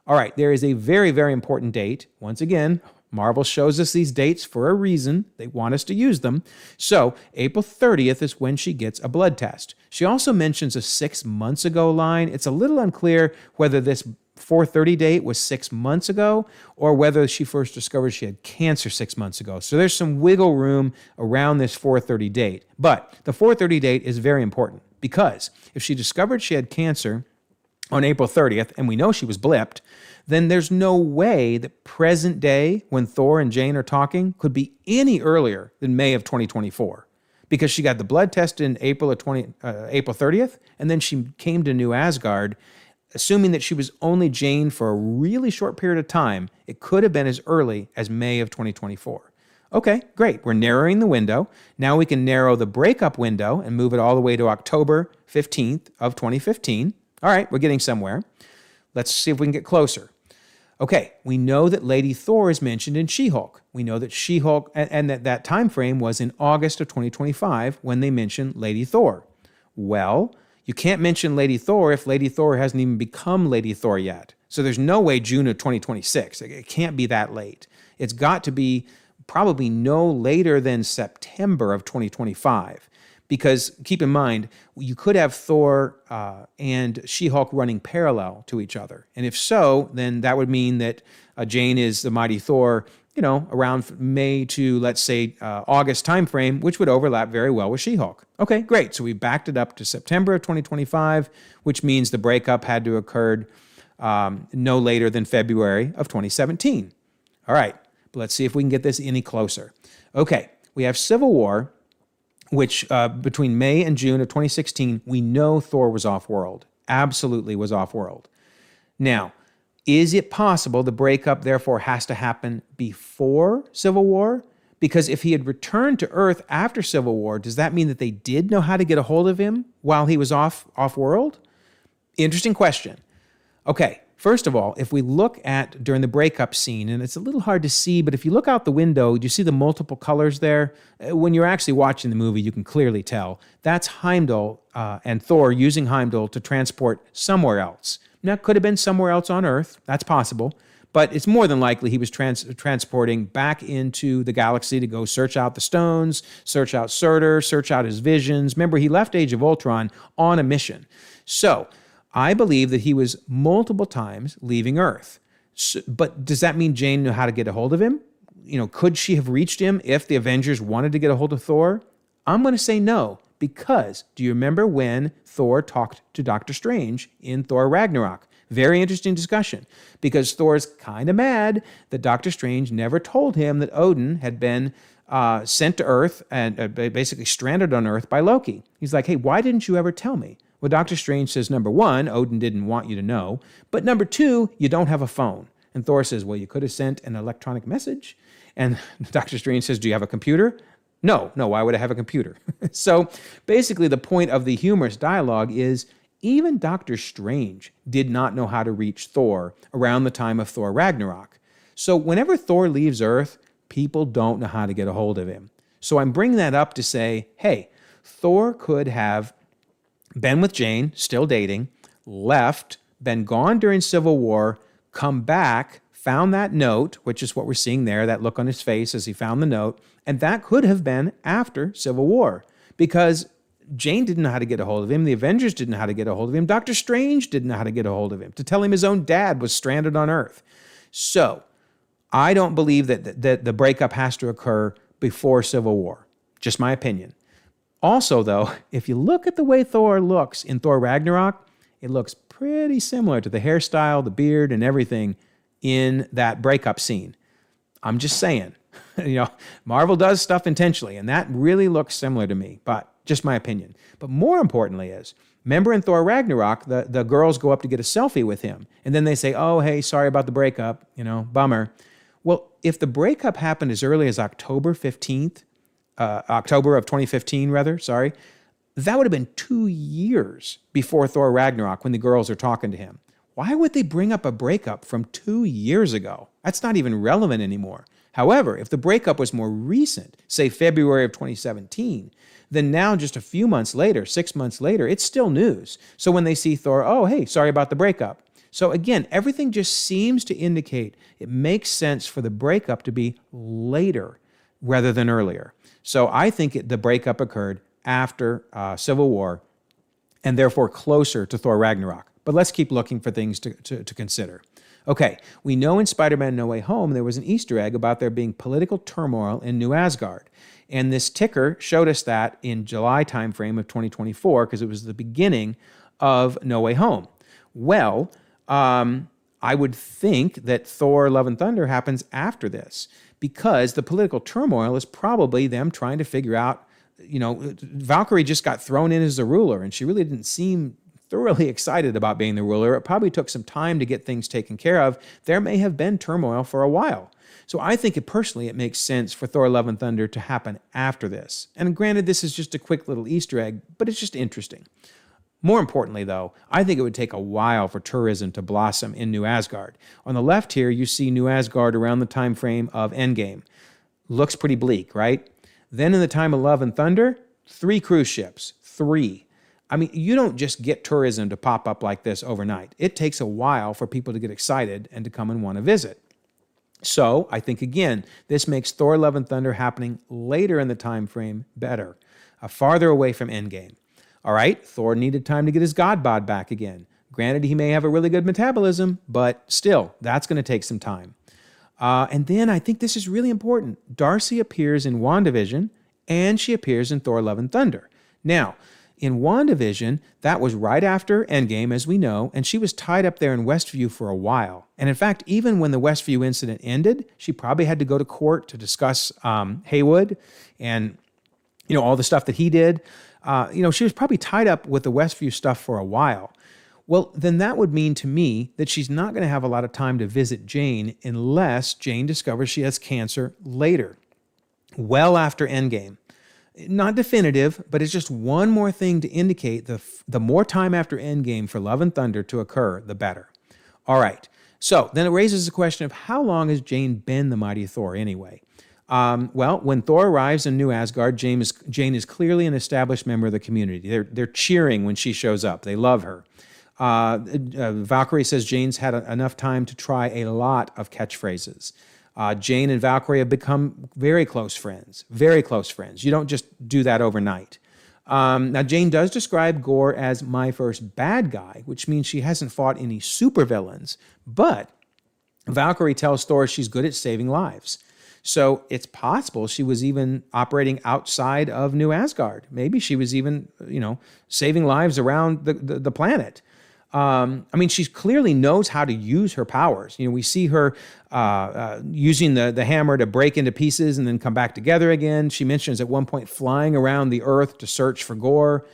S1: All right, there is a very, very important date. Once again, Marvel shows us these dates for a reason. They want us to use them. So April 30th is when she gets a blood test. She also mentions a 6 months ago line. It's a little unclear whether this 4:30 date was 6 months ago, or whether she first discovered she had cancer 6 months ago. So there's some wiggle room around this 4:30 date. But the 4:30 date is very important because if she discovered she had cancer on April 30th, and we know she was blipped, then there's no way that present day, when Thor and Jane are talking, could be any earlier than May of 2024. Because she got the blood test in April 30th, and then she came to New Asgard, assuming that she was only Jane for a really short period of time. It could have been as early as May of 2024. Okay, great. We're narrowing the window. Now we can narrow the breakup window and move it all the way to October 15th of 2015. All right, we're getting somewhere. Let's see if we can get closer. Okay, we know that Lady Thor is mentioned in She-Hulk. We know that She-Hulk, and that time frame was in August of 2025 when they mentioned Lady Thor. Well, you can't mention Lady Thor if Lady Thor hasn't even become Lady Thor yet. So there's no way June of 2026. It can't be that late. It's got to be probably no later than September of 2025. Because keep in mind, you could have Thor and She-Hulk running parallel to each other. And if so, then that would mean that Jane is the mighty Thor, around May to, let's say, August timeframe, which would overlap very well with She-Hulk. Okay, great. So we backed it up to September of 2025, which means the breakup had to occur no later than February of 2017. All right, but let's see if we can get this any closer. Okay, we have Civil War, which between May and June of 2016, we know Thor was off-world. Absolutely was off-world. Now, is it possible the breakup therefore has to happen before Civil War? Because if he had returned to Earth after Civil War, does that mean that they did know how to get a hold of him while he was off-world? Interesting question. Okay, first of all, if we look at during the breakup scene, and it's a little hard to see, but if you look out the window, do you see the multiple colors there? When you're actually watching the movie, you can clearly tell. That's Heimdall and Thor using Heimdall to transport somewhere else. Now, it could have been somewhere else on Earth. That's possible. But it's more than likely he was transporting back into the galaxy to go search out the stones, search out Surtur, search out his visions. Remember, he left Age of Ultron on a mission. So I believe that he was multiple times leaving Earth. But does that mean Jane knew how to get a hold of him? Could she have reached him if the Avengers wanted to get a hold of Thor? I'm going to say no, because do you remember when Thor talked to Doctor Strange in Thor Ragnarok? Very interesting discussion, because Thor's kind of mad that Doctor Strange never told him that Odin had been sent to Earth and basically stranded on Earth by Loki. He's like, hey, why didn't you ever tell me? Well, Doctor Strange says, number one, Odin didn't want you to know. But number two, you don't have a phone. And Thor says, well, you could have sent an electronic message. And Doctor Strange says, do you have a computer? No, why would I have a computer? So basically the point of the humorous dialogue is even Doctor Strange did not know how to reach Thor around the time of Thor Ragnarok. So whenever Thor leaves Earth, people don't know how to get a hold of him. So I'm bringing that up to say, hey, Thor could have been with Jane, still dating, left, been gone during Civil War, come back, found that note, which is what we're seeing there, that look on his face as he found the note, and that could have been after Civil War, because Jane didn't know how to get a hold of him, the Avengers didn't know how to get a hold of him, Doctor Strange didn't know how to get a hold of him, to tell him his own dad was stranded on Earth. So I don't believe that the breakup has to occur before Civil War. Just my opinion. Also, though, if you look at the way Thor looks in Thor Ragnarok, it looks pretty similar to the hairstyle, the beard, and everything in that breakup scene. I'm just saying, Marvel does stuff intentionally, and that really looks similar to me, but just my opinion. But more importantly is, remember in Thor Ragnarok, the girls go up to get a selfie with him, and then they say, oh, hey, sorry about the breakup, bummer. Well, if the breakup happened as early as October 15th, October of 2015, that would have been 2 years before Thor Ragnarok when the girls are talking to him. Why would they bring up a breakup from 2 years ago? That's not even relevant anymore. However, if the breakup was more recent, say February of 2017, then now just a few months later, 6 months later, it's still news. So when they see Thor, oh, hey, sorry about the breakup. So again, everything just seems to indicate it makes sense for the breakup to be later rather than earlier. So I think the breakup occurred after Civil War and therefore closer to Thor Ragnarok. But let's keep looking for things to consider. Okay, we know in Spider-Man No Way Home there was an Easter egg about there being political turmoil in New Asgard. And this ticker showed us that in July timeframe of 2024 because it was the beginning of No Way Home. Well, I would think that Thor Love and Thunder happens after this because the political turmoil is probably them trying to figure out, Valkyrie just got thrown in as the ruler and she really didn't seem thoroughly excited about being the ruler. It probably took some time to get things taken care of. There may have been turmoil for a while. So I think it makes sense for Thor Love and Thunder to happen after this. And granted, this is just a quick little Easter egg, but it's just interesting. More importantly, though, I think it would take a while for tourism to blossom in New Asgard. On the left here, you see New Asgard around the time frame of Endgame. Looks pretty bleak, right? Then in the time of Love and Thunder, 3 cruise ships. 3. I mean, you don't just get tourism to pop up like this overnight. It takes a while for people to get excited and to come and want to visit. So I think, again, this makes Thor Love and Thunder happening later in the time frame better, farther away from Endgame. All right, Thor needed time to get his god bod back again. Granted, he may have a really good metabolism, but still, that's going to take some time. And then I think this is really important. Darcy appears in WandaVision, and she appears in Thor Love and Thunder. Now, in WandaVision, that was right after Endgame, as we know, and she was tied up there in Westview for a while. And in fact, even when the Westview incident ended, she probably had to go to court to discuss Haywood and all the stuff that he did. She was probably tied up with the Westview stuff for a while. Well, then that would mean to me that she's not going to have a lot of time to visit Jane unless Jane discovers she has cancer later, well after Endgame. Not definitive, but it's just one more thing to indicate the more time after Endgame for Love and Thunder to occur, the better. All right, so then it raises the question of how long has Jane been the mighty Thor anyway? Well, when Thor arrives in New Asgard, Jane is clearly an established member of the community. They're cheering when she shows up. They love her. Valkyrie says Jane's had enough time to try a lot of catchphrases. Jane and Valkyrie have become very close friends. Very close friends. You don't just do that overnight. Now, Jane does describe Gore as my first bad guy, which means she hasn't fought any supervillains. But Valkyrie tells Thor she's good at saving lives. So it's possible she was even operating outside of New Asgard. Maybe she was even, saving lives around the planet. She clearly knows how to use her powers. We see her using the hammer to break into pieces and then come back together again. She mentions at one point flying around the earth to search for Gore.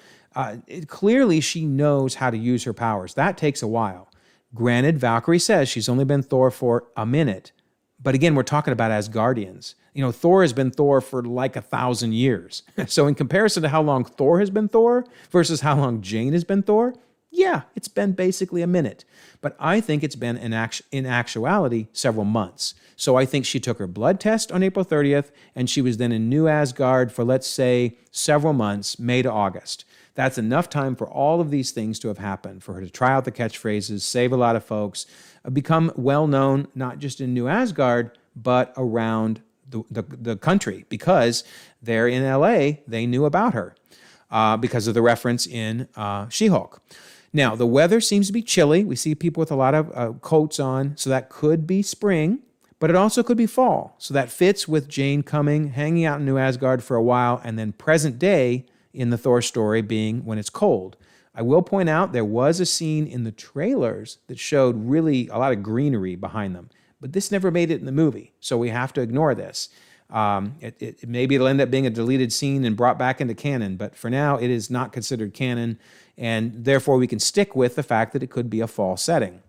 S1: Clearly, she knows how to use her powers. That takes a while. Granted, Valkyrie says she's only been Thor for a minute. But again, we're talking about Asgardians. Thor has been Thor for like 1,000 years. So in comparison to how long Thor has been Thor versus how long Jane has been Thor, yeah, it's been basically a minute. But I think it's been, in actuality, several months. So I think she took her blood test on April 30th, and she was then in New Asgard for, let's say, several months, May to August. That's enough time for all of these things to have happened, for her to try out the catchphrases, save a lot of folks, become well-known, not just in New Asgard, but around the country, because there in LA, they knew about her because of the reference in She-Hulk. Now, the weather seems to be chilly. We see people with a lot of coats on, so that could be spring, but it also could be fall. So that fits with Jane coming, hanging out in New Asgard for a while, and then present day in the Thor story being when it's cold. I will point out there was a scene in the trailers that showed really a lot of greenery behind them, but this never made it in the movie, so we have to ignore this. Maybe it'll end up being a deleted scene and brought back into canon, but for now it is not considered canon, and therefore we can stick with the fact that it could be a fall setting.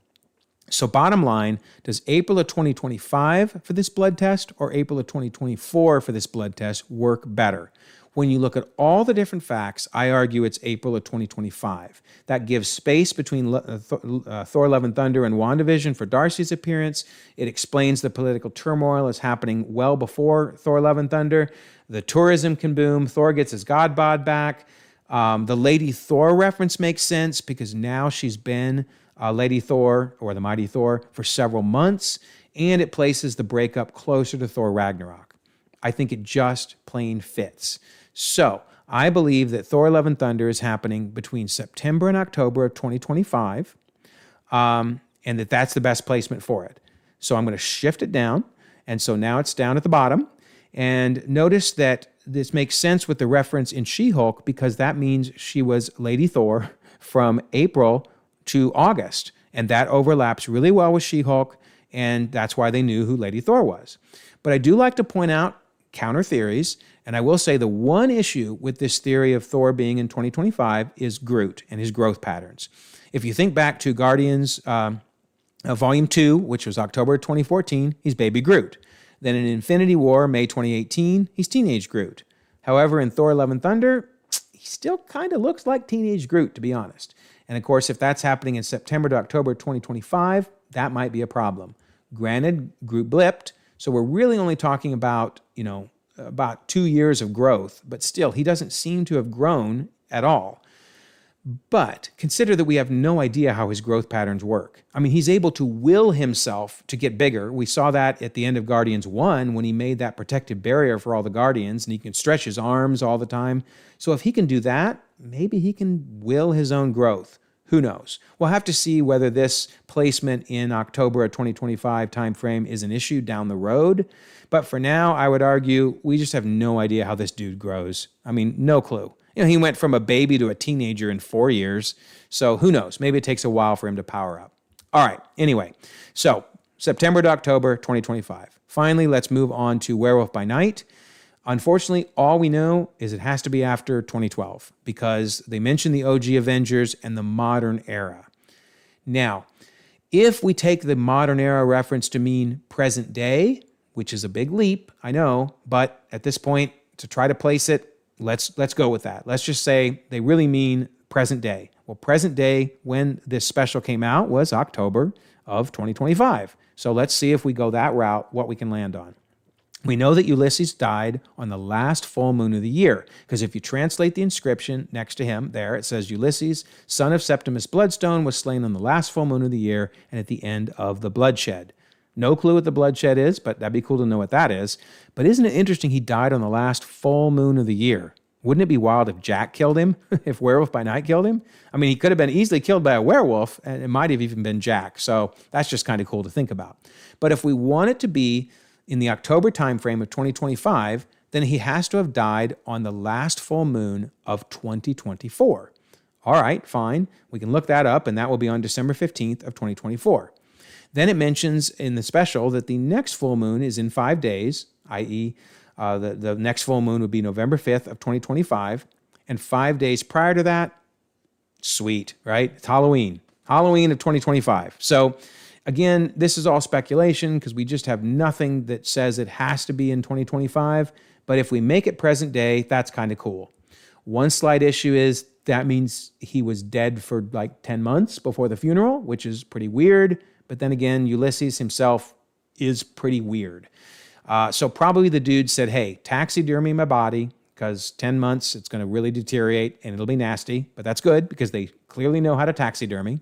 S1: So bottom line, does April of 2025 for this blood test or April of 2024 for this blood test work better? When you look at all the different facts, I argue it's April of 2025. That gives space between Thor Love and Thunder and WandaVision for Darcy's appearance. It explains the political turmoil is happening well before Thor Love and Thunder. The tourism can boom. Thor gets his god bod back. The Lady Thor reference makes sense because now she's been Lady Thor or the Mighty Thor for several months, and it places the breakup closer to Thor Ragnarok. I think it just plain fits. So I believe that Thor Love and Thunder is happening between September and October of 2025. and that's the best placement for it. So I'm going to shift it down. And so now it's down at the bottom. And notice that this makes sense with the reference in She-Hulk because that means she was Lady Thor from April to August. And that overlaps really well with She-Hulk, and that's why they knew who Lady Thor was. But I do like to point out counter theories, and I will say the one issue with this theory of Thor being in 2025 is Groot and his growth patterns. If you think back to Guardians Volume 2, which was October 2014, he's Baby Groot. Then in Infinity War, May 2018, he's Teenage Groot. However, in Thor Love and Thunder, he still kind of looks like Teenage Groot, to be honest. And of course, if that's happening in September to October 2025, that might be a problem. Granted, Groot blipped, so we're really only talking about, about 2 years of growth, but still, he doesn't seem to have grown at all. But consider that we have no idea how his growth patterns work. I mean, he's able to will himself to get bigger. We saw that at the end of Guardians 1 when he made that protective barrier for all the Guardians, and he can stretch his arms all the time. So if he can do that, maybe he can will his own growth. Who knows? We'll have to see whether this placement in October of 2025 timeframe is an issue down the road. But for now, I would argue we just have no idea how this dude grows. I mean, no clue. He went from a baby to a teenager in 4 years. So who knows? Maybe it takes a while for him to power up. All right. Anyway, so September to October 2025. Finally, let's move on to Werewolf by Night. Unfortunately, all we know is it has to be after 2012 because they mention the OG Avengers and the modern era. Now, if we take the modern era reference to mean present day, which is a big leap, I know, but at this point, to try to place it, let's go with that. Let's just say they really mean present day. Well, present day when this special came out was October of 2025. So let's see if we go that route, what we can land on. We know that Ulysses died on the last full moon of the year, because if you translate the inscription next to him there, it says Ulysses, son of Septimus Bloodstone, was slain on the last full moon of the year and at the end of the bloodshed. No clue what the bloodshed is, but that'd be cool to know what that is. But isn't it interesting he died on the last full moon of the year? Wouldn't it be wild if Jack killed him? If Werewolf by Night killed him? I mean, he could have been easily killed by a werewolf, and it might have even been Jack. So that's just kind of cool to think about. But if we want it to be in the October timeframe of 2025, then he has to have died on the last full moon of 2024. All right, fine. We can look that up, and that will be on December 15th of 2024. Then it mentions in the special that the next full moon is in 5 days, i.e., the next full moon would be November 5th of 2025. And 5 days prior to that, sweet, right? It's Halloween of 2025. So again, this is all speculation because we just have nothing that says it has to be in 2025. But if we make it present day, that's kind of cool. One slight issue is that means he was dead for like 10 months before the funeral, which is pretty weird. But then again, Ulysses himself is pretty weird. So probably the dude said, hey, taxidermy my body because 10 months, it's going to really deteriorate and it'll be nasty. But that's good because they clearly know how to taxidermy.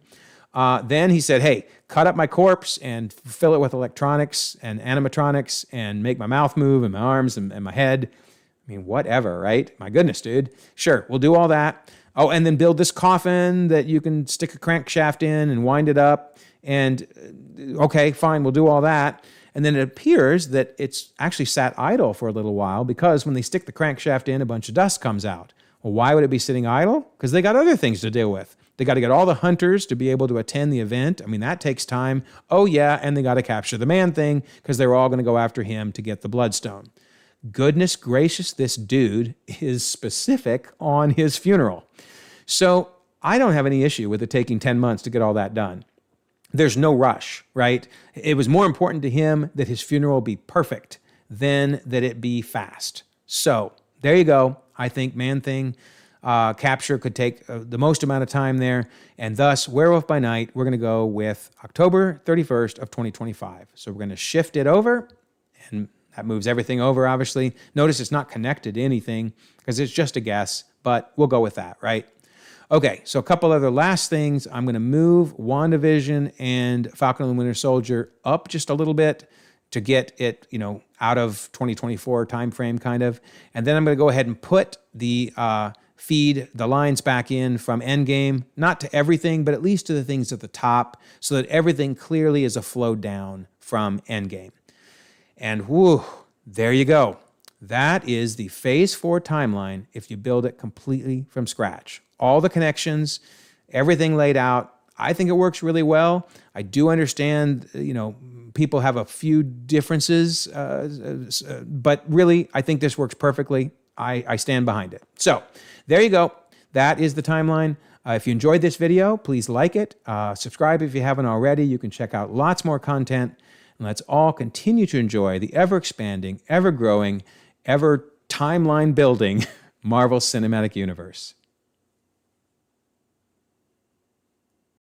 S1: Then he said, hey, cut up my corpse and fill it with electronics and animatronics and make my mouth move and my arms and my head. I mean, whatever, right? My goodness, dude. Sure, we'll do all that. Oh, and then build this coffin that you can stick a crankshaft in and wind it up. And okay, fine, we'll do all that. And then it appears that it's actually sat idle for a little while because when they stick the crankshaft in, a bunch of dust comes out. Well, why would it be sitting idle? Because they got other things to deal with. They got to get all the hunters to be able to attend the event. I mean, that takes time. Oh, yeah, and they got to capture the Man-Thing because they're all going to go after him to get the Bloodstone. Goodness gracious, this dude is specific on his funeral. So I don't have any issue with it taking 10 months to get all that done. There's no rush, right? It was more important to him that his funeral be perfect than that it be fast. So there you go. I think Man-Thing capture could take the most amount of time there. And thus, Werewolf by Night, we're going to go with October 31st of 2025. So we're going to shift it over, and that moves everything over, obviously. Notice it's not connected to anything because it's just a guess, but we'll go with that, right? Okay, so a couple other last things. I'm going to move WandaVision and Falcon and the Winter Soldier up just a little bit to get it, out of 2024 timeframe kind of. And then I'm going to go ahead and put the feed the lines back in from Endgame, not to everything, but at least to the things at the top, so that everything clearly is a flow down from Endgame. And whoo, there you go. That is the Phase 4 timeline if you build it completely from scratch. All the connections, everything laid out. I think it works really well. I do understand, people have a few differences, but really, I think this works perfectly. I stand behind it. So there you go. That is the timeline. If you enjoyed this video, please like it. Subscribe if you haven't already. You can check out lots more content. And let's all continue to enjoy the ever-expanding, ever-growing, ever-timeline-building Marvel Cinematic Universe.